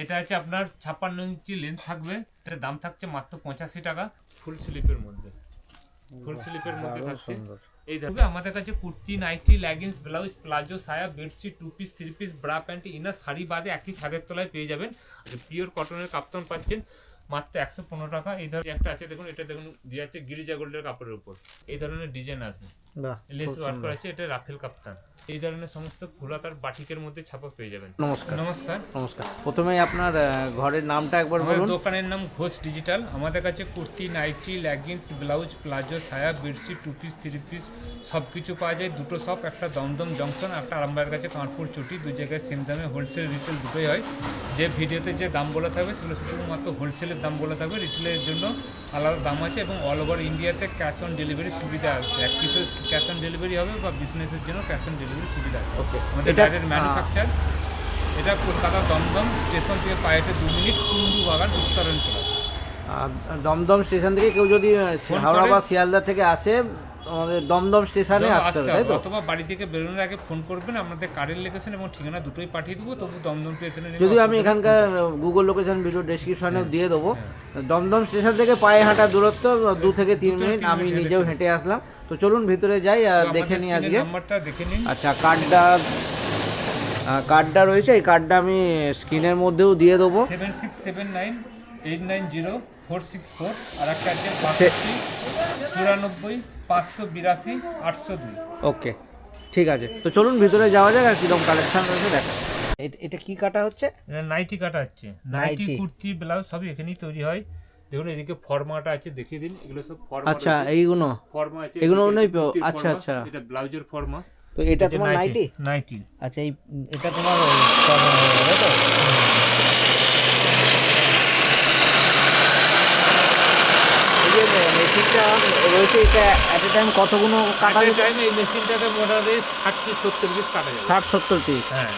এটা আছে আপনার 56 ইঞ্চি লেন্থ থাকবে, এটার দাম থাকছে মাত্র 85 টাকা। ফুল স্লিপের মধ্যে থাকছে। এই দেখো আমাদের কাছে kurti, nighty, leggings, blouse, palazzo, সায়া, bedsheet, two piece, three piece, bra, pant, inner, sari বাদে একই ছাদের তলায় পেয়ে যাবেন। পিওর কটনের কাপ্তান পাচ্ছেন মাত্র 115 টাকা। এই ধরনের একটা আছে দেখুন, এটা দেখুন দিয়ে আছে গিরিজা গোল্ডের কাপড়ের উপর, এই ধরনের ডিজাইন আসবে, লেস ওয়ার্ক করা আছে, এটা রাফেল কাপ্তান। এই ধরনের সমস্ত ফুলাতার বাটিকের মধ্যে ছাপা পেয়ে যাবেন। নমস্কার। নমস্কার। প্রথমেই আপনার ঘরের নামটা একবার বলুন। দোকানের নাম ঘোষ ডিজিটাল। আমাদের কাছে kurti, nighty, leggings, blouse, palazzo, সায়া, bedsheet, two piece, three piece সব কিছু পাওয়া যায়। দুটো শপ, একটা দমদম জংশন, একটা আরামবাগের কাছে কানপুর চটি, দু জায়গায় সেম দামে হোলসেল রিটেল দুটোই হয়। যে ভিডিওতে যে দাম বলা থাকবে সেগুলো শুধুমাত্র হোলসেলের দাম বলা থাকবে, রিটেলের জন্য আলাদা দাম আছে। এবং অল ওভার ইন্ডিয়াতে ক্যাশ অন ডেলিভারি সুবিধা আছে। এক পিসের ক্যাশ অন ডেলিভারি হবে বা বিজনেসের জন্য ক্যাশ অন ডেলিভারি সুবিধা আছে। ওকে, আমাদের ডাইরেক্ট ম্যানুফ্যাকচার। এটা কলকাতা দমদম স্টেশন থেকে পায়ে হেঁটে 2 মিনিট, কুন্ডু বাগান, উত্তরাঞ্চল। দমদম স্টেশন থেকে কেউ যদি হাওড়া বা শিয়ালদা থেকে আসে, আমাদের দমদম স্টেশনে আসতে হবে, তাই তো? অথবা বাড়ি থেকে বেরোনোর আগে ফোন করবেন, আপনাদের কারের লোকেশন এবং ঠিকানা দুটোই পাঠিয়ে দেবো। তবু দমদম স্টেশনে যদি আমি এখানকার গুগল লোকেশন ভিডিও ডেসক্রিপশনেও দিয়ে দেবো। দমদম স্টেশন থেকে পায়ে হাঁটা দূরত্ব 2 থেকে 3 মিনিট, আমি নিজেও হেঁটে আসলাম। তো চলুন ভিতরে যাই আর দেখে নিই আজকে। নাম্বারটা দেখে নিন। আচ্ছা, কার্ডটা রয়েছে, এই কার্ডটা আমি স্ক্রিনের মধ্যেও দিয়ে দেবো। 7679890464 আর একটা আছে 92 582 802। ওকে, ঠিক আছে। তো চলুন ভিতরে যাওয়া যাক আর কিরকম কালেকশন রয়েছে দেখা। এটা কি কাটা হচ্ছে? নাইটি কাটা হচ্ছে। নাইটি, কুর্তি, ব্লাউজ সবই এখানেই তৈরি হয়। দেখুন এদিকে ফর্মাটা আছে, দেখিয়ে দিন। এগুলো সব ফর্মা। আচ্ছা, এইগুলো ফর্মা আছে, এগুলো নয়। আচ্ছা আচ্ছা, এটা ব্লাউজের ফর্মা। তো এটা তোমার নাইটি? নাইটি। আচ্ছা, এটা তোমার ফর্মা হবে তো? এই যে মেশিনটা রয়েছে, এটা এট এ টাইম কতগুলো কাটা যায়? টাইম এই মেশিনটাতে মোটামুটি 60-70 পিস কাটা যায়। 60-70 পিস? হ্যাঁ।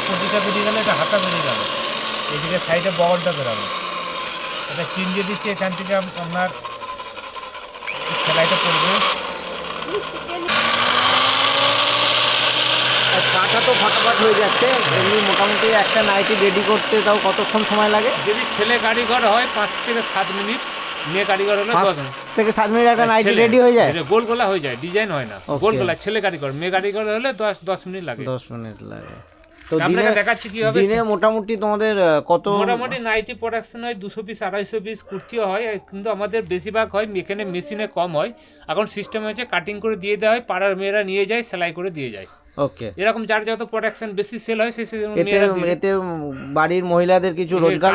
প্রতিটা বেরিয়ে গেলে এটা হাতা বেরিয়ে গেল, এদিকে সাইডে বগলটা বেরাবে। এটা চিনজে দিচ্ছি, এখান থেকে আপনার সেলাইটা পড়বে। কাটা তো ফটাফট হয়ে যাচ্ছে। এমনি মোটামুটি একটা নাইটি রেডি করতে তাও কতক্ষণ সময় লাগে? যদি ছেলে কারিগর হয় 5 থেকে 7 মিনিট, মেয়ে কারিগর হলে 10 থেকে 7 মিনিট একটা নাইটি রেডি হয়ে যায়। গোল গোলা হয়ে যায়, ডিজাইন হয় না। গোল গোলা ছেলে কারিগর, মেয়ে কারিগর হলে 10 মিনিট লাগে। 10 মিনিট লাগে। তো আপনাকে দেখাচ্ছি কি হবে। দিনে মোটামুটি তোমাদের কত? মোটামুটি নাইটি প্রোডাকশন হয় 200 পিস 250 পিস, কুর্তিও হয়, কিন্তু আমাদের বেশিরভাগ হয় এখানে মেশিনে কম হয়। এখন সিস্টেম হয়েছে কাটিং করে দিয়ে দেওয়া হয়, পাড়ার মেয়েরা নিয়ে যায়, সেলাই করে দিয়ে যায়। ওকে, এরকম যার যত প্রোডাকশন বেশি সেল হয় সেই এতে বাড়ির মহিলাদের কিছু রোজগার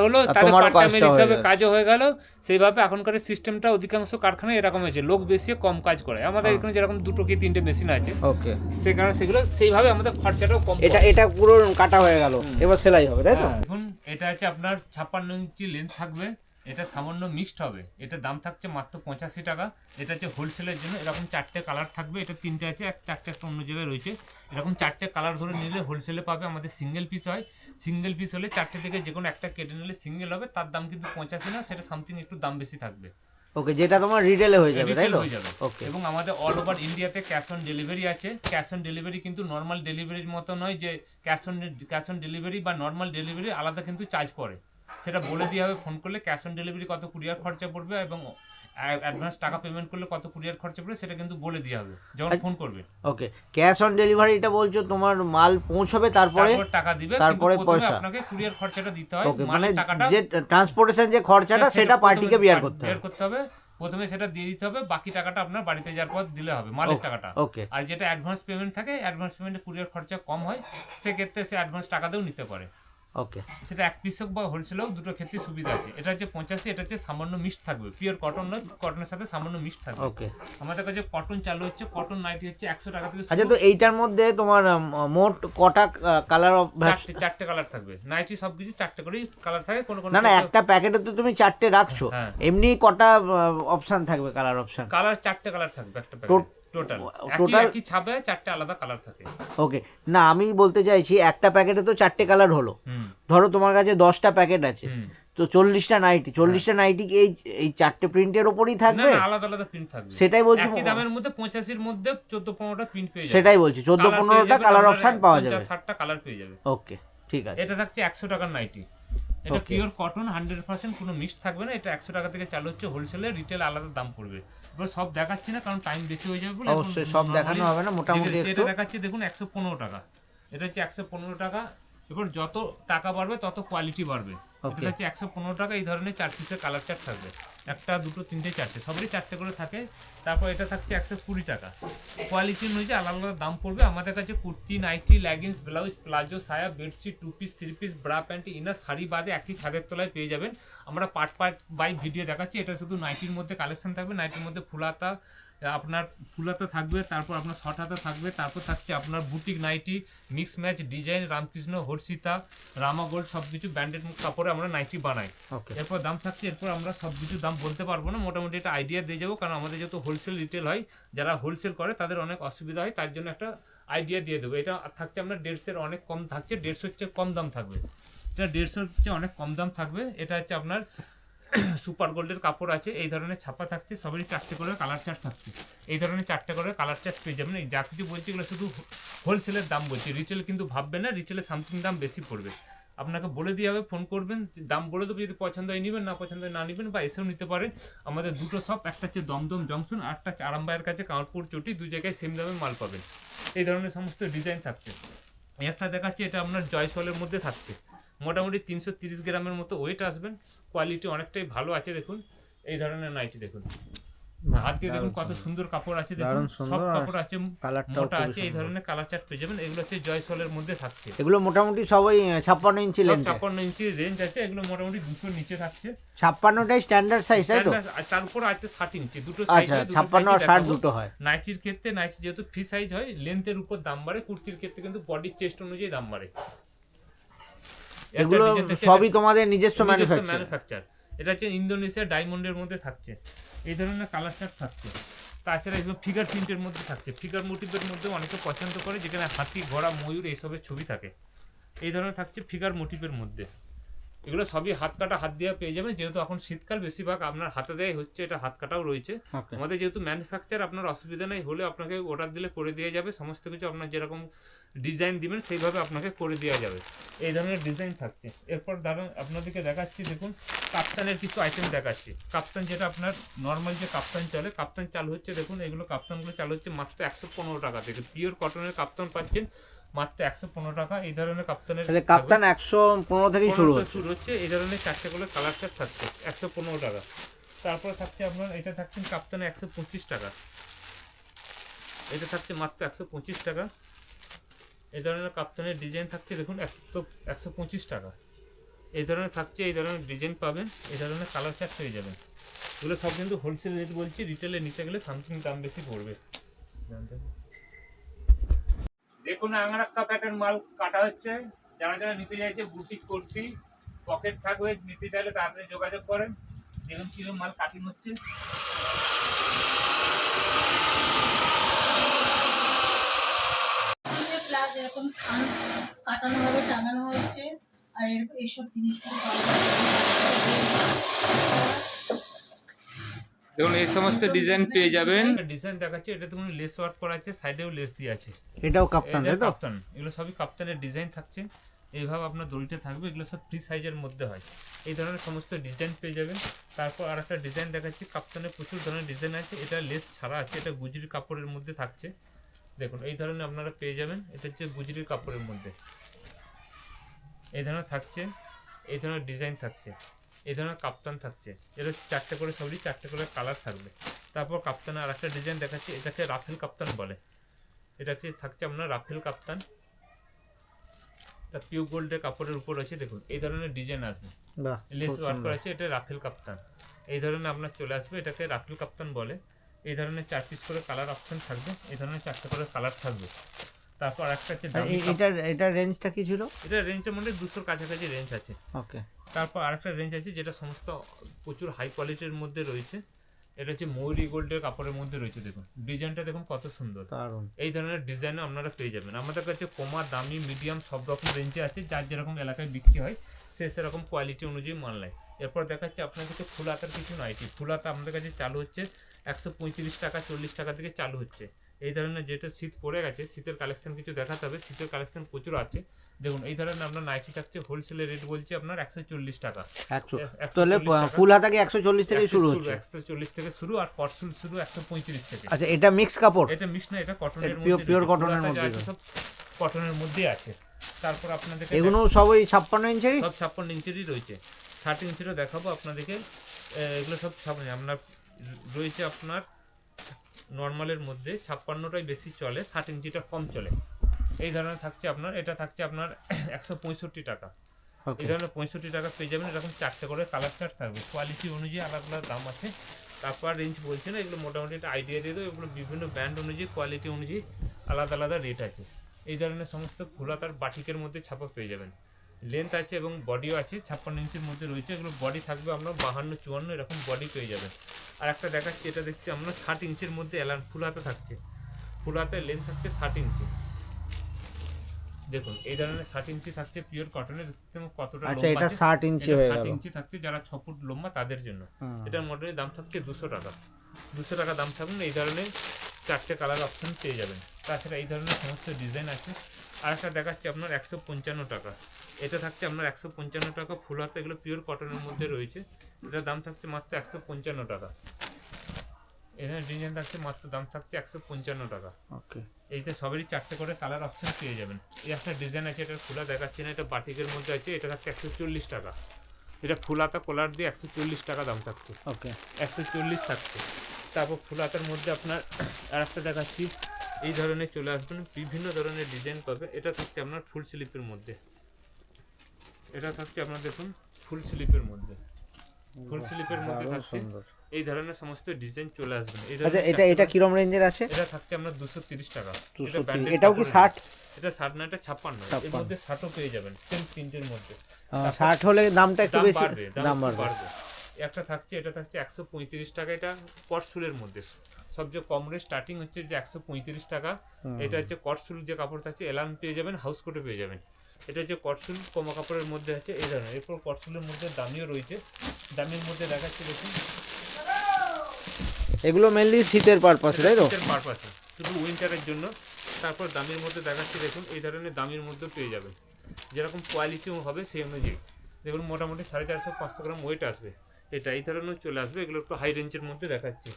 হলো, তাদের পার্ট টাইমের হিসাবে কাজও হয়ে গেল। সেইভাবে এখনকার সিস্টেমটা অধিকাংশ কারখানায় এরকম হয়েছে, লোক বেশি কম কাজ করে। আমাদের এখানে যেরকম 2 কি 3টে মেশিন আছে, ওকে, সেই কারণে সেগুলো সেইভাবে আমাদের খরচাটাও কম। এটা পুরো কাটা হয়ে গেল, এবার সেলাই হবে, তাই তো? এখন এটা আছে আপনার 56 ইঞ্চি লেন্থ থাকবে, এটা সামান্য মিক্সড হবে। এটার দাম থাকছে মাত্র 85 টাকা। এটা হচ্ছে হোলসেলের জন্য। এরকম 4টে কালার থাকবে, এটা 3টে আছে, 4টে একটা অন্য জায়গায় রয়েছে। এরকম 4টে কালার ধরে নিলে হোলসেলে পাবে। আমাদের সিঙ্গেল পিস হয়, সিঙ্গেল পিস হলে 4টে থেকে যে কোনো একটা কেটে নিলে সিঙ্গেল হবে। তার দাম কিন্তু 85 না, সেটা সামথিং একটু দাম বেশি থাকবে। ওকে, যেটা তোমার রিটেলে হয়ে যাবে, তাই তো? ওকে। এবং আমাদের অল ওভার ইন্ডিয়াতে ক্যাশ অন ডেলিভারি আছে। ক্যাশ অন ডেলিভারি কিন্তু নর্মাল ডেলিভারির মতো নয় যে ক্যাশ অন ডেলিভারি বা নর্মাল ডেলিভারি আলাদা কিন্তু চার্জ পড়ে। সেটা বলে দিয়ে হবে ফোন করলে, ক্যাশ অন ডেলিভারি কত কুরিয়ার খরচা পড়বে এবং অ্যাডভান্স টাকা পেমেন্ট করলে কত কুরিয়ার খরচা পড়বে সেটা কিন্তু বলে দিয়ে হবে যখন ফোন করবে। ওকে, ক্যাশ অন ডেলিভারিটা বলছো তোমার মাল পৌঁছবে, তারপরে টাকা দিবে, তারপরে পয়সা আপনাকে কুরিয়ার খরচাটা দিতে হয়। মানে টাকাটা যে ট্রান্সপোর্টেশন যে খরচাটা সেটা পার্টিকে বিয়ার করতে হবে। প্রথমে সেটা দিয়ে দিতে হবে, বাকি টাকাটা আপনার বাড়িতে যাওয়ার পর দিলে হবে, মালের টাকাটা। ওকে, আর যেটা অ্যাডভান্স পেমেন্ট থাকে, অ্যাডভান্স পেমেন্টে কুরিয়ার খরচা কম হয়, সেক্ষেত্রে সে অ্যাডভান্স টাকাতেও নিতে পারে। ওকে, সেটা এক পিস হোক বা হোলসেল হোক, দুটো ক্ষেত্রে সুবিধা আছে। এটা হচ্ছে 85, এটা হচ্ছে সামান্য মিক্সড থাকবে, পিওর কটন নয়, কটনের সাথে সামান্য মিক্সড থাকবে। ওকে, আমাদের কাছে কটন চালু হচ্ছে, কটন নাইটি হচ্ছে 100 টাকা থেকে। আচ্ছা, তো এইটার মধ্যে তোমার মোট কটা কালার? 4টে কালার থাকবে। নাইটি সবকিছু 4টে করেই কালার থাকে। না, একটা প্যাকেটে তো তুমি 4টে রাখছো, এমনি কটা অপশন থাকবে? কালার অপশন 4টে কালার থাকবে একটা প্যাকেট। টোটাল একই ছাপে 4টে আলাদা কালার থাকে। ওকে, না আমি বলতে চাইছি একটা প্যাকেটে তো 4টে কালার হলো। ধরো তোমার কাছে 10টা প্যাকেট আছে, তো 40টা নাইটি কি এই চারটে প্রিন্টের ওপরই না থাকবে? না, আলাদা আলাদা প্রিন্ট থাকবে। সেটাই বলছি, একই দামের মধ্যে 85 এর মধ্যে 14-15টা প্রিন্ট পেয়ে যাবে। সেটাই বলছি, 14-15টা কালার অপশন পাওয়া যাবে। 50-60টা কালার পেয়ে যাবে। ওকে, ঠিক আছে। এটা থাকছে 100 টাকার নাইটি। এটা Okay. পিওর কটন, 100% কোনো মিক্স থাকবে না। এটা 100 টাকা থেকে চালু হচ্ছে, হোলসেলে, রিটেল আলাদা দাম পড়বে। এবার সব দেখাচ্ছি না কারণ টাইম বেশি হয়ে যাবে বলে। অবশ্যই সব দেখানো হবে না, মোটামুটি এটা একটু। দেখাচ্ছি দেখুন 115 টাকা। এটা হচ্ছে 115 টাকা। এবার যত টাকা বাড়বে তত কোয়ালিটি বাড়বে। এটা হচ্ছে 115 টাকা। এই ধরনের 4 পিসের কালার চার্ট থাকবে, 1, 2, 3, 4, সবারই 4টে করে থাকে। তারপর এটা থাকছে 120 টাকা। কোয়ালিটি অনুযায়ী আলাদা আলাদা দাম পড়বে। আমাদের কাছে kurti, nighty, leggings, blouse, palazzo, সায়া, bedsheet, 2 piece, 3 piece, bra, pant, inner, sari বাদে একই ছাদের তলায় পেয়ে যাবেন। আমরা পার্ট বাই ভিডিও দেখাচ্ছি। এটা শুধু নাইটির মধ্যে কালেকশন থাকবে। নাইটির মধ্যে ফুলাতা, আপনার ফুলাতা থাকবে, তারপর আপনার শর্ট হাতা থাকবে, তারপর থাকছে আপনার boutique nighty, mix match design, Ramakrishna, Harshita, Rama gold, সব কিছু ব্র্যান্ডেড কাপড়ে আমরা নাইটি বানাই। এরপর দাম থাকছে, এরপর আমরা সব কিছু দাম বলতে পারবো না, মোটামুটি একটা আইডিয়া দিয়ে যাবো, কারণ আমাদের যেহেতু হোলসেল রিটেল হয়, যারা হোলসেল করে তাদের অনেক অসুবিধা হয়, তার জন্য একটা আইডিয়া দিয়ে দেবো। এটা থাকছে আপনার 150-এর অনেক কম থাকছে, 150 হচ্ছে কম দাম থাকবে। এটা 150 হচ্ছে অনেক কম দাম থাকবে। এটা হচ্ছে আপনার সুপার গোল্ডের কাপড় আছে, এই ধরনের ছাপা থাকছে, সবারই 4টে করে কালার চার্ট থাকছে। এই ধরনের 4টে করে কালার চার্ট পেয়ে যাবেন। এই যা কিছু বলছি এগুলো শুধু হোলসেলের দাম বলছি, রিটেল কিন্তু ভাববেন না, রিটেলে সামথিং দাম বেশি পড়বে। আপনাকে বলে দিয়ে হবে, ফোন করবেন, দাম বলে দেবো, যদি পছন্দ হয় নেবেন, না পছন্দ হয় না নেবেন, বা এসেও নিতে পারেন। আমাদের দুটো শপ, একটা হচ্ছে দমদম জংশন, আর একটা হচ্ছে আরামবাগের কাছে কাঁকড়পুর চটি, 2 জায়গায় সেম দামে মাল পাবেন। এই ধরনের সমস্ত ডিজাইন থাকছে। একটা দেখাচ্ছি, এটা আপনার জয়সলের মধ্যে থাকছে, মোটামুটি 330 গ্রামের মতো ওয়েট আসবেন। কোয়ালিটি অনেকটাই ভালো আছে। দেখুন এই ধরনের নাইটি, দেখুন হাত দিয়ে দেখুন কত সুন্দর কাপড় আছে, দেখুন সব কাপড় আছে, মোটা আছে। এই ধরনের কালার চার্ট পেয়ে যাবেন। এগুলো হচ্ছে জয়সলের মধ্যে থাকছে। এগুলো মোটামুটি সবাই 56 ইঞ্চি লেন্থ, 56 ইঞ্চি রেঞ্জ আছে। এগুলো মোটামুটি 200 নিচে থাকছে। 56টাই স্ট্যান্ডার্ড সাইজ, তাই তো? তার উপর আছে 60 ইঞ্চি, দুটো সাইজ। আচ্ছা, 56 আর 60 দুটো হয়। নাইটির ক্ষেত্রে, নাইটি যেহেতু ফ্রি সাইজ হয়, লেন্থের উপর দাম বাড়ে। কুর্তির ক্ষেত্রে কিন্তু বডির চেস্ট অনুযায়ী দাম বাড়ে। এগুলো সবই তোমাদের নিজস্ব ম্যানুফ্যাকচার। এটা হচ্ছে ইন্দোনেশিয়া ডায়মন্ডের মধ্যে থাকছে। এই ধরনের কালার চার্ট থাকছে। তাছাড়া এগুলো ফিগার প্রিন্টের মধ্যে থাকছে। ফিগার মোটিভের মধ্যে অনেকে পছন্দ করে, যেখানে হাতি, ঘোড়া, ময়ূর এইসবের ছবি থাকে। এই ধরনের থাকছে ফিগার মোটিভের মধ্যে। এগুলো সবই হাত কাটা, হাত দেওয়া পেয়ে যাবেন। যেহেতু এখন শীতকাল, বেশিরভাগ আপনার হাতে দেওয়াই হচ্ছে। এটা হাত কাটাও রয়েছে। আমাদের যেহেতু ম্যানুফ্যাকচার, আপনার অসুবিধা নেই, হলে আপনাকে অর্ডার দিলে করে দেওয়া যাবে। সমস্ত কিছু আপনার যেরকম ডিজাইন দিবেন সেইভাবে আপনাকে করে দেওয়া যাবে। এই ধরনের ডিজাইন থাকছে। এরপর দাঁড়ান, আপনাদেরকে দেখাচ্ছি, দেখুন কাপ্তানের কিছু আইটেম দেখাচ্ছি। কাপ্তান, যেটা আপনার নর্মাল যে কাপ্তান চলে, কাপ্তান চালু হচ্ছে, দেখুন এগুলো কাপ্তানগুলো চালু হচ্ছে মাত্র 115 টাকা থেকে। পিওর কটনের কাপ্তান পাচ্ছেন মাত্র 115 টাকা। এই ধরনের কাপ্তানের, কাপ্তান 115 থেকেই শুরু হচ্ছে। এই ধরনের 4টে করে কালার চার্ট থাকছে, 115 টাকা। তারপর থাকছে আপনার, এটা থাকছে কাপ্তানে 125 টাকা। এটা থাকছে মাত্র 125 টাকা। এই ধরনের কাপ্তানের ডিজাইন থাকছে, দেখুন 125 টাকা। এই ধরনের থাকছে, এই ধরনের ডিজাইন পাবেন, এই ধরনের কালার চার্ট পেয়ে যাবেন। এগুলো সব কিন্তু হোলসেল রেট বলছি, রিটেলে নিতে গেলে সামথিং দাম বেশি পড়বে। দেখুন আঙ্গারাক্কা প্যাটার্ন মাল কাটা হচ্ছে। যারা যারা নিতে চাইছে, বুটিক কুর্তি, পকেট থাকবে, নিতে চাইলে তাড়াতাড়ি যোগাযোগ করেন। দেখুন কিরকম মাল কাটিং হচ্ছে। প্লাস এরকম কাটানো হবে, টাঙানো হয়েছে, আর এরকম এইসব জিনিসগুলো দেখুন এই সমস্ত ডিজাইন পেয়ে যাবেন। ডিজাইন দেখাচ্ছে, এটা দেখুন লেস ওয়ার্ক করা আছে, সাইডেও লেস দিয়ে আছে। এটাও কাপ্তান, তাই তো? কাপ্তান, এগুলো সবই কাপ্তানের ডিজাইন থাকছে। এইভাবে আপনার দড়িটা থাকবে। এগুলো সব ফ্রি সাইজের মধ্যে হয়। এই ধরনের সমস্ত ডিজাইন পেয়ে যাবেন। তারপর আর একটা ডিজাইন দেখাচ্ছি। কাপ্তানের প্রচুর ধরনের ডিজাইন আছে। এটা লেস ছাড়া আছে, এটা গুজরি কাপড়ের মধ্যে থাকছে। দেখুন এই ধরনের আপনারা পেয়ে যাবেন। এটা হচ্ছে গুজরির কাপড়ের মধ্যে এই ধরনের থাকছে। এই ধরনের ডিজাইন থাকছে। এই ধরনের কাপ্তান থাকছে। এটা 4টে করে, সবই 4টে করে কালার থাকবে। তারপর কাপ্তানে আর একটা ডিজাইন দেখাচ্ছি, এটাকে রাফেল কাপ্তান বলে। এটা থাকছে আপনার রাফেল কাপ্তান। এটা পিওর গোল্ডের কাপড়ের উপর আছে। দেখুন এই ধরনের ডিজাইন আসবে, লেস ওয়ার্ক করা আছে। এটা রাফেল কাপ্তান, এই ধরনের আপনার চলে আসবে। এটাকে রাফেল কাপ্তান বলে। এই ধরনের 4 পিস করে কালার অপশন থাকবে। এই ধরনের 4টে করে কালার থাকবে। তারপর একটা হচ্ছে এটা রেঞ্জটা কি ছিল? এটা রেঞ্জের মধ্যে 200 কাছাকাছি রেঞ্জ আছে। ওকে। তারপর আরেকটা রেঞ্জ আছে, যেটা সমস্ত প্রচুর হাই কোয়ালিটির মধ্যে রয়েছে। এটা হচ্ছে ময়ূরী গোল্ডের কাপড়ের মধ্যে রয়েছে। দেখুন ডিজাইনটা দেখুন কত সুন্দর। এই ধরনের ডিজাইনও আপনারা পেয়ে যাবেন। আমাদের কাছে কমা, দামি, মিডিয়াম সব রকম রেঞ্জে আছে। যার যেরকম এলাকায় বিক্রি হয়, সে সেরকম কোয়ালিটি অনুযায়ী মাল নেয়। এরপর দেখাচ্ছি আপনাদেরকে ফুল হাতার কিছু নাইটি। ফুল হাতা আমাদের কাছে চালু হচ্ছে 135 টাকা 40 টাকা থেকে চালু হচ্ছে। এই ধরনের যেটা শীত পড়ে গেছে, শীতের কালেকশন কিছু দেখাতে হবে। শীতের কালেকশন প্রচুর আছে। দেখুন এই ধরনের আপনার নাইটি থাকছে, হোলসেলের রেট বলছি আপনার 140 টাকা। 100 তাহলে ফুল হাতা কি 140 থেকে শুরু হচ্ছে? 140 থেকে শুরু, আর কটসুল শুরু 135 থেকে। আচ্ছা, এটা মিক্স কাপড়? এটা মিক্স না, এটা কটনের পিওর মধ্যে, পিওর কটনের ফুল হাতা যা মধ্যে। আছে সব কটনের মধ্যেই আছে। তারপর আপনাদের এগুলো সবই 56 ইঞ্চি? সব 56 ইঞ্চিরই রয়েছে। 60 ইঞ্চিরও দেখাবো আপনাদেরকে। এগুলো সব আপনার রয়েছে আপনার নর্মালের মধ্যে 56টাই বেশি চলে, 60 ইঞ্চিটা কম চলে। এই ধরনের থাকছে আপনার, এটা থাকছে আপনার 165 টাকা। এই ধরনের 65 টাকা পেয়ে যাবেন। এরকম 4টে করে কালার চার্ট থাকবে, কোয়ালিটি অনুযায়ী আলাদা আলাদা দাম আছে। তারপর রেঞ্জ বলছে না, এগুলো মোটামুটি একটা আইডিয়া দিয়ে দেবো। এগুলো বিভিন্ন ব্র্যান্ড অনুযায়ী, কোয়ালিটি অনুযায়ী আলাদা আলাদা রেট আছে। এই ধরনের সমস্ত ফুল হাতার বাটিকের মধ্যে ছাপা পেয়ে যাবেন। লেন্থ আছে এবং বডিও আছে, 56 ইঞ্চির মধ্যে রয়েছে। এগুলো বডি থাকবে আপনার 52 54 এরকম বডি পেয়ে যাবেন। আর একটা দেখাচ্ছি, এটা দেখছি আমরা 60 ইঞ্চির মধ্যে এলান ফুল হাতে থাকছে। ফুল হাতের লেন্থ থাকছে 60 ইঞ্চি। দেখুন এই ধরনের 60 ইঞ্চি থাকছে পিওর কটনের। দেখতে কতটা লম্বা। আচ্ছা, এটা 60 ইঞ্চি হয়ে গেল। 60 ইঞ্চি থাকছে যারা 6 ফুট লম্বা তাদের জন্য। এটার মডেলের দাম থাকছে 200 টাকা। 200 টাকা দাম থাকুন। এই ধরনের 4টে কালার অপশন পেয়ে যাবেন। তাছাড়া এই ধরনের সমস্ত ডিজাইন আছে। আর একটা দেখাচ্ছি আপনার 155 টাকা। এটা থাকছে আপনার 155 টাকা ফুল হাতে। এগুলো পিওর কটনের মধ্যে রয়েছে। এটার দাম থাকছে মাত্র 155 টাকা। এখানে ডিজাইন থাকছে মাত্র, দাম থাকছে 155 টাকা। ওকে, এইতে সবেরই 4টে করে কালার অপশন পেয়ে যাবেন। এই একটা ডিজাইন আছে, এটা খোলা দেখাচ্ছি না, এটা বাটিকের মধ্যে আছে। এটা থাকছে 140 টাকা। এটা ফুল হাতা কলার দিয়ে 140 টাকা দাম থাকছে। ওকে, 140 থাকছে। তারপর ফুল হাতার মধ্যে আপনার আর একটা দেখাচ্ছি, এই ধরনের চলে আসবেন, বিভিন্ন ধরনের ডিজাইন পাবে। এটা থাকছে আপনার ফুল স্লিপের মধ্যে। এটা থাকছে আপনার দেখুন ফুল স্লিপের মধ্যে। ফুল স্লিপের মধ্যে থাকছে এই ধরনের সমস্ত ডিজাইন চলে আসবে। আচ্ছা, এটা কিরকম রেঞ্জের আছে? এটা থাকছে আপনার 230 টাকা। এটাও কি 60? এটা 60 না, এটা 56। এর মধ্যে 60ও পেয়ে যাবেন, সেম প্রিন্টের মধ্যে। 60 হলে দামটা একটু বেশি, দাম বাড়বে। একটা থাকছে, এটা থাকছে 135 টাকা। এটা কটসুলের মধ্যে সবচেয়ে কম রেট স্টার্টিং হচ্ছে যে 135 টাকা। এটা হচ্ছে কটসুল যে কাপড় থাকছে, এলান পেয়ে যাবেন, হাউস কোটে পেয়ে যাবেন। এটা হচ্ছে কটসুল কমা কাপড়ের মধ্যে আছে এই ধরনের। এরপর কটসুলের মধ্যে দামিও রয়েছে। দামের মধ্যে দেখাচ্ছি দেখুন, এগুলো মেইনলি শীতের পারপাসে, তাই তো? শীতের পারপাসে, শুধু উইন্টারের জন্য। তারপর দামের মধ্যে দেখাচ্ছি দেখুন, এই ধরনের দামের মধ্যে পেয়ে যাবেন। যেরকম কোয়ালিটি হবে সেই অনুযায়ী দেখুন, মোটামুটি 450-500 গ্রাম ওয়েট আসবে। এটা এই ধরনের চলে আসবে। এগুলো একটু হাই রেঞ্জের মধ্যে দেখাচ্ছি।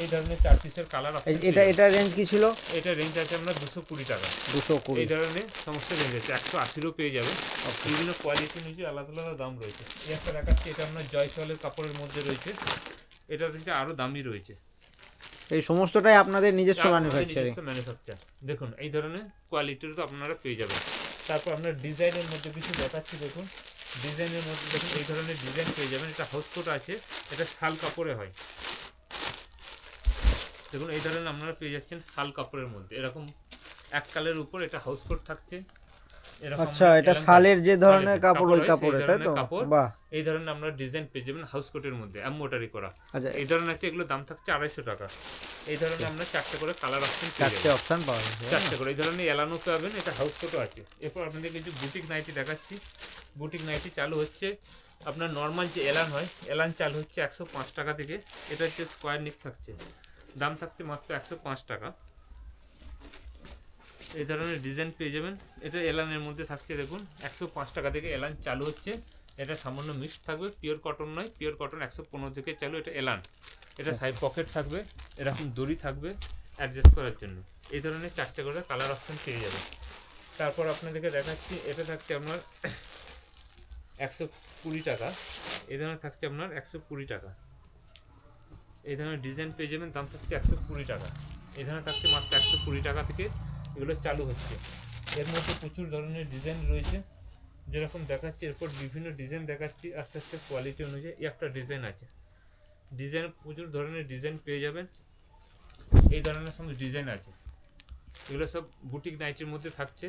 এই ধরনের 4 পিসের কালার আছে। এটা রেঞ্জ কি ছিল? এটা রেঞ্জ আছে আমরা 220 টাকা। 220। এই ধরনের সমস্ত রেঞ্জ আছে। 180ও পেয়ে যাবে। বিভিন্ন কোয়ালিটি অনুযায়ী আলাদা আলাদা দাম রয়েছে। এই একটা দেখাচ্ছি, এটা আপনার জয়সওয়ালের কাপড়ের মধ্যে রয়েছে। এটা থেকে আরও দামি রয়েছে। এই সমস্তটাই আপনাদের নিজস্ব ম্যানুফ্যাকচারিং? ম্যানুফ্যাকচার। দেখুন এই ধরনের কোয়ালিটির তো আপনারা পেয়ে যাবেন। তারপর আপনার ডিজাইনের মধ্যে কিছু দেখাচ্ছি দেখুন। ডিজাইনের মধ্যে দেখুন এই ধরনের ডিজাইন পেয়ে যাবেন। এটা হাউস কোট আছে, এটা শাল কাপড়ে হয়। দেখুন এই ধরনের আপনারা পেয়ে যাচ্ছেন শাল কাপড়ের মধ্যে। এরকম এক কালের উপর এটা হাউস কোট থাকছে। আচ্ছা, এটা শালের যে ধরনের কাপড়, ওই কাপড়ে, তাই তো? বাহ, এই ধরনের আমরা ডিজাইন পেয়ে যাবেন হাউস কোটের মধ্যে, এমব্রয়ডারি করা। আচ্ছা, এই ধরনের আছে, এগুলো দাম থাকছে 250 টাকা। এই ধরনের আমরা 4টে করে কালার অপশন পেয়ে যাবেন। 4টে অপশন পাওয়া যাবে। 4টে করে এই ধরনের এলানো পাবেন। এটা হাউস কোটও আছে। এরপর আপনাদের কিছু বুটিক নাইটি দেখাচ্ছি। বুটিক নাইটি চালু হচ্ছে আপনার নর্মাল যে এলান হয়, এলান চালু হচ্ছে 105 টাকা থেকে। এটা হচ্ছে স্কোয়ার নেক থাকছে, দাম থাকছে মাত্র 105 টাকা। এই ধরনের ডিজাইন পেয়ে যাবেন। এটা এলানের মধ্যে থাকছে দেখুন, 105 টাকা থেকে এলান চালু হচ্ছে। এটা সামান্য মিক্সড থাকবে, পিওর কটন নয়। পিওর কটন 115 থেকে চালু। এটা এলান। এটা সাইড পকেট থাকবে, এরকম দড়ি থাকবে অ্যাডজাস্ট করার জন্য। এই ধরনের 4টে করে কালার অপশন পেয়ে যাবে। তারপর আপনাদেরকে দেখাচ্ছি, এটা থাকছে আপনার 120 টাকা। এই ধরনের থাকছে আপনার 120 টাকা। এই ধরনের ডিজাইন পেয়ে যাবেন, দাম থাকছে 120 টাকা। এই ধরনের থাকছে মাত্র 120 টাকা থেকে এগুলো চালু হচ্ছে। এর মধ্যে প্রচুর ধরনের ডিজাইন রয়েছে, যেরকম দেখাচ্ছি। এরপর বিভিন্ন ডিজাইন দেখাচ্ছি আস্তে আস্তে কোয়ালিটি অনুযায়ী। একটা ডিজাইন আছে, ডিজাইন প্রচুর ধরনের ডিজাইন পেয়ে যাবেন। এই ধরনের সব ডিজাইন আছে, এগুলো সব বুটিক নাইটির মধ্যে থাকছে।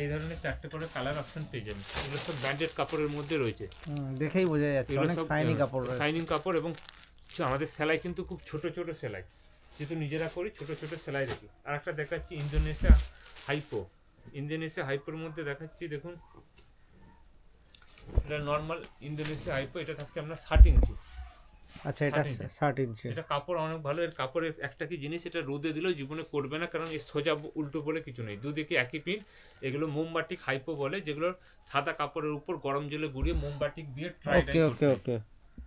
এই ধরনের 4টে করে কালার অপশন পেয়ে যাবেন। এগুলো সব ব্র্যান্ডেড কাপড়ের মধ্যে রয়েছে, দেখেই বোঝা যাচ্ছে অনেক শাইনি কাপড় রয়েছে। শাইনিং কাপড়। এবং আমাদের সেলাই কিন্তু খুব ছোট ছোট সেলাই, যেহেতু নিজেরা করি ছোট ছোট সেলাই দেখি। আর একটা দেখাচ্ছি ইন্দোনেশিয়া হাইপো। ইন্দোনেশিয়া হাইপোর মধ্যে দেখাচ্ছি দেখুন, এটা নর্মাল ইন্দোনেশিয়া আইপো, এটা থাকছে আপনার 60 ইঞ্চি। আচ্ছা, এটা 60 ইঞ্চি। 60 ইঞ্চি। এটা কাপড় অনেক ভালো, এর কাপড়ের একটা কি জিনিস, এটা রোদে দিলেও জীবনে করবে না, কারণ এর সোজা উল্টো বলে কিছু নেই, দুদিকে একই পিন। এগুলো মোমবাটিক হাইপো বলে, যেগুলো সাদা কাপড়ের উপর গরম জলে গুঁড়িয়ে মোমবাটিক দিয়ে ট্রাই ওকে ওকে ওকে।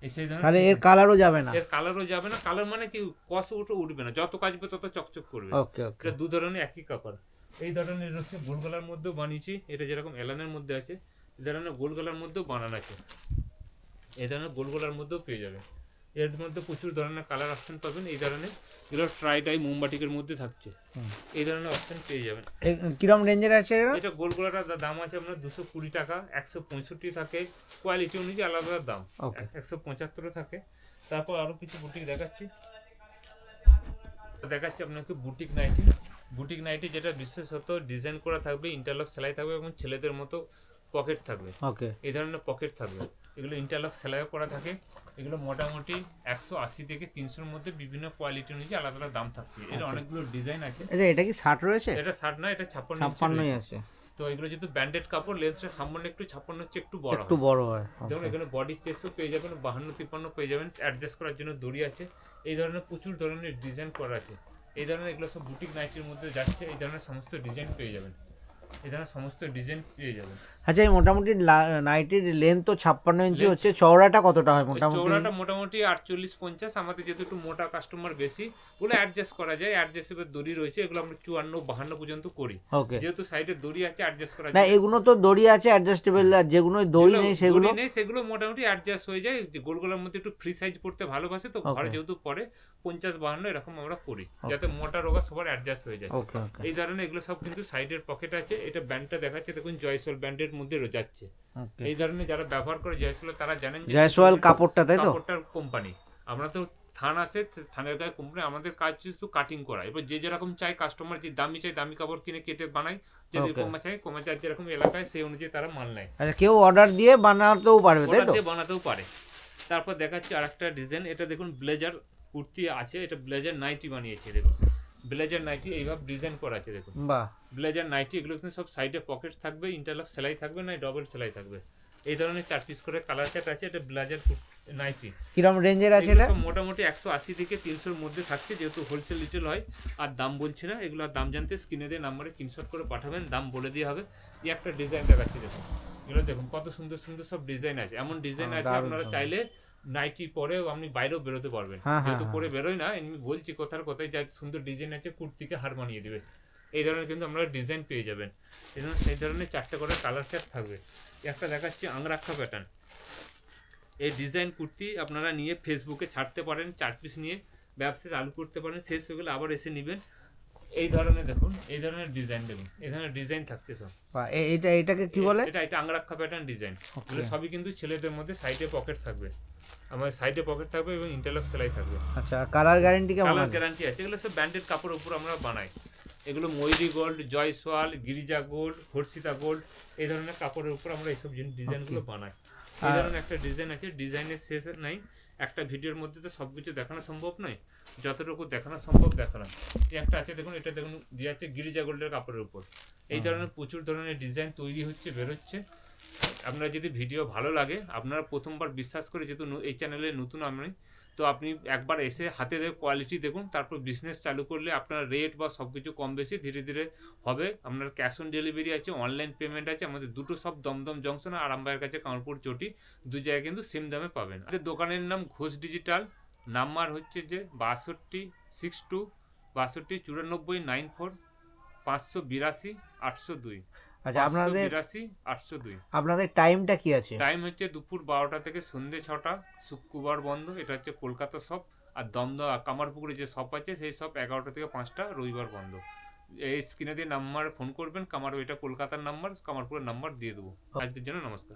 এই সেই ধরনের। তাহলে এর কালারও যাবে না? এর কালারও যাবে না, কালার মানে কি কস উঠবে না, যত কাচবে তত চকচক করবে। ওকে ওকে। এটা দু ধরনের একই কাপড়। এই ধরনের হচ্ছে গোল গলার মধ্যেও বানিয়েছি, এটা যেরকম এলানের মধ্যে আছে, এই ধরনের গোল গলার মধ্যেও বানানো আছে, এই ধরনের গোল গলার মধ্যেও পেয়ে যাবে। এর মধ্যে প্রচুর ধরনের কালার অপশন পাবেন, এই ধরনের এগুলো ট্রাই ডাই মোমবাটিকের মধ্যে থাকছে, এই ধরনের অপশন পেয়ে যাবেন। কিরম রেঞ্জের আছে এটা? এটা গোল গলাটার দাম আছে আপনার 220 টাকা, 165 থাকে, কোয়ালিটি অনুযায়ী আলাদা আলাদা দাম, 175 থাকে। তারপর আরও কিছু বুটিক দেখাচ্ছি আপনাকে বুটিক নাইটি। বুটিক নাইটি যেটা বিশেষত ডিজাইন করা থাকবে, ইন্টারলক সেলাই থাকবে এবং ছেলেদের মতো পকেট থাকবে, ওকে। এই ধরনের পকেট থাকবে। এগুলো ইন্টারলক সেলাই করা থাকে, এগুলো মোটামুটি 180 থেকে 300-র মধ্যে বিভিন্ন কোয়ালিটি অনুযায়ী আলাদা আলাদা দাম থাকছে। এর অনেকগুলো ডিজাইন আছে। এটা কি 60 রয়েছে? এটা 60 না, এটা 56 56ই আছে। তো এগুলো যেহেতু ব্যান্ডেড কাপড়, লেন্সটা সামান্য একটু 56 হচ্ছে একটু বড়, একটু বড় হয়। দেখুন এখানে বডি চেস্টও পেয়ে যাবেন, 52-53 পেয়ে যাবেন, অ্যাডজাস্ট করার জন্য দড়ি আছে। এই ধরনের প্রচুর ধরনের ডিজাইন করা আছে, এই ধরনের এগুলো সব বুটিক নাইটির মধ্যে যাচ্ছে, এই ধরনের সমস্ত ডিজাইন পেয়ে যাবেন, এই ধরনের সমস্ত ডিজাইন পেয়ে যাবেন। আচ্ছা, এই মোটামুটি নাইটির লেন্থ তো 56 ইঞ্চি হচ্ছে, চওড়াটা কতটা হয় মোটামুটি? চওড়াটা মোটামুটি 48-50। আমাদের যেহেতু একটু মোটা কাস্টমার বেশি, ওগুলো অ্যাডজাস্ট করা যায়, অ্যাডজাস্টেবল দড়ি রয়েছে, এগুলো আমরা 54-52 পর্যন্ত করি। ওকে। যেহেতু সাইডে দড়ি আছে, অ্যাডজাস্ট করা না, যায়। এগুলো তো দড়ি আছে অ্যাডজাস্টেবল, আর যেগুলো দড়ি নেই সেগুলো মোটামুটি অ্যাডজাস্ট হয়ে যায়। যে গোলগোলার মধ্যে একটু ফ্রি সাইজ পড়তে ভালোবাসে, তো ঘরে যেহেতু পরে 50-52 এরকম আমরা করি, যাতে মোটা রোগা সবার অ্যাডজাস্ট হয়ে যায়। ওকে ওকে। এই ধরনের এগুলো সব কিন্তু সাইডের পকেট আছে। এটা ব্যান্ডটা দেখাচ্ছে, দেখুন জয়সওয়াল ব্যান্ডের মধ্যে যাচ্ছে। এই ধরনের যারা ব্যবহার করে জয়সওয়াল, তারা জানেন জয়সওয়াল কাপড়টা, তাই তো? কাপড়টার কোম্পানি। আমরা তো থান আছে, থানের গায়ে কোম্পানি, আমাদের কাজ শুধু কাটিং করা। এবার যে যেরকম চাই, কাস্টমার যে দামি চাই দামি কাপড় কিনে কেটে বানাই, যদি কমা চাই কমা চাই, যেরকম এলাকায় সেই অনুযায়ী তারা মাল নেয়। আচ্ছা, কেউ অর্ডার দিয়ে বানাতেও পারবে, তাই তো? বানাতেও পারে। তারপর দেখাচ্ছি আরেকটা ডিজাইন, এটা দেখুন ব্লেজার কুর্তি আছে, এটা ব্লেজার নাইটি বানিয়েছে, দেখুন ব্লেজার নাইটি এইভাবে ডিজাইন করা আছে, দেখুন বাহ। Blazer nightie. এগুলো কিন্তু সব সাইডে পকেট থাকবে, ইন্টারলক সেলাই থাকবে না, ডবল সেলাই থাকবে। এই ধরনের 4 পিস করে কালার চার্ট আছে। এটা ব্লেজার নাইটি। কিরম রেঞ্জের আছে এটা? মোটামুটি 180 থেকে 300-র মধ্যে থাকছে, যেহেতু হোলসেল রিটেল হয়। আর দাম বলছি না, এগুলো দাম জানতে স্ক্রিনে দিয়ে নাম্বারে স্ক্রিনশট করে পাঠাবেন, দাম বলে দিয়ে হবে। এই একটা ডিজাইন দেখাচ্ছি, দেখুন এগুলো দেখুন কত সুন্দর সুন্দর সব ডিজাইন আছে। এমন ডিজাইন আছে আপনারা চাইলে নাইটি পরেও আপনি বাইরেও বেরোতে পারবেন, যেহেতু পরে বেরোয় না, এমনি বলছি কথার কথায়, যা সুন্দর ডিজাইন আছে কুর্তিকে হার মানিয়ে দেবে। এই ধরনের কিন্তু আপনারা ডিজাইন পেয়ে যাবেন। এই ধরনের সেই ধরনের 4টে করে কালার চার্ট থাকবে। একটা দেখাচ্ছি আংরাক্ষা প্যাটার্ন। এই ডিজাইন কুর্তি আপনারা নিয়ে ফেসবুকে ছাড়তে পারেন, 4 পিস নিয়ে ব্যবসা চালু করতে পারেন, শেষ হয়ে গেলে আবার এসে নেবেন। এই ধরনের দেখুন, এই ধরনের ডিজাইন দেখুন, এই ধরনের ডিজাইন থাকছে সব। এটাকে কি বলে? এটা আংরাক্ষা প্যাটার্ন ডিজাইন। এগুলো সবই কিন্তু ছেলেদের মধ্যে সাইডে পকেট থাকবে, আমার সাইডে পকেট থাকবে এবং ইন্টারলক সেলাই থাকবে। আচ্ছা, কালার গ্যারান্টি কেমন? কালার গ্যারান্টি আছে। এগুলো সব ব্র্যান্ডেড কাপড়ের উপর আমরা বানাই। এগুলো Mayuri gold, Jaiswal, Girija gold, Harshita gold, এই ধরনের কাপড়ের উপর আমরা এইসব ডিজাইনগুলো বানাই। এই ধরনের একটা ডিজাইন আছে, ডিজাইনের শেষ নাই। একটা ভিডিওর মধ্যে তো সব কিছু দেখানো সম্ভব নয়, যতটুকু দেখানো সম্ভব দেখালাম। এই একটা আছে দেখুন, এটা দেখুন দিয়ে আছে গিরিজা গোল্ডের কাপড়ের উপর। এই ধরনের প্রচুর ধরনের ডিজাইন তৈরি হচ্ছে, বেরোচ্ছে। আপনার যদি ভিডিও ভালো লাগে, আপনারা প্রথমবার বিশ্বাস করে, যেহেতু এই চ্যানেলে নতুন আমি, তো আপনি একবার এসে হাতে দেখে কোয়ালিটি দেখুন, তারপর বিজনেস চালু করলে আপনার রেট বা সব কিছু কম বেশি ধীরে ধীরে হবে। আপনার ক্যাশ অন ডেলিভারি আছে, অনলাইন পেমেন্ট আছে। আমাদের দুটো সব দমদম জংশন আর আরামবাগের কাছে কামারপুর চটি, দু জায়গায় কিন্তু সেম দামে পাবেন। আমাদের দোকানের নাম ঘোষ ডিজিটাল, নাম্বার হচ্ছে যে 6262 62 94 94 582 802। আচ্ছা, আপনাদের 802। আপনাদের টাইমটা কি আছে? টাইম হচ্ছে দুপুর 12টা থেকে সন্ধ্যে 6টা, শুক্রবার বন্ধ। এটা হচ্ছে কলকাতা শপ। আর দমদম কামারপুকুরে যে শপ আছে, সেই শপ 11টা থেকে 5টা, রবিবার বন্ধ। এই স্ক্রিনে দিয়ে নাম্বার ফোন করবেন, এটা কলকাতার নাম্বার, কামারপুরের নাম্বার দিয়ে দেবো। আজকের জন্য নমস্কার।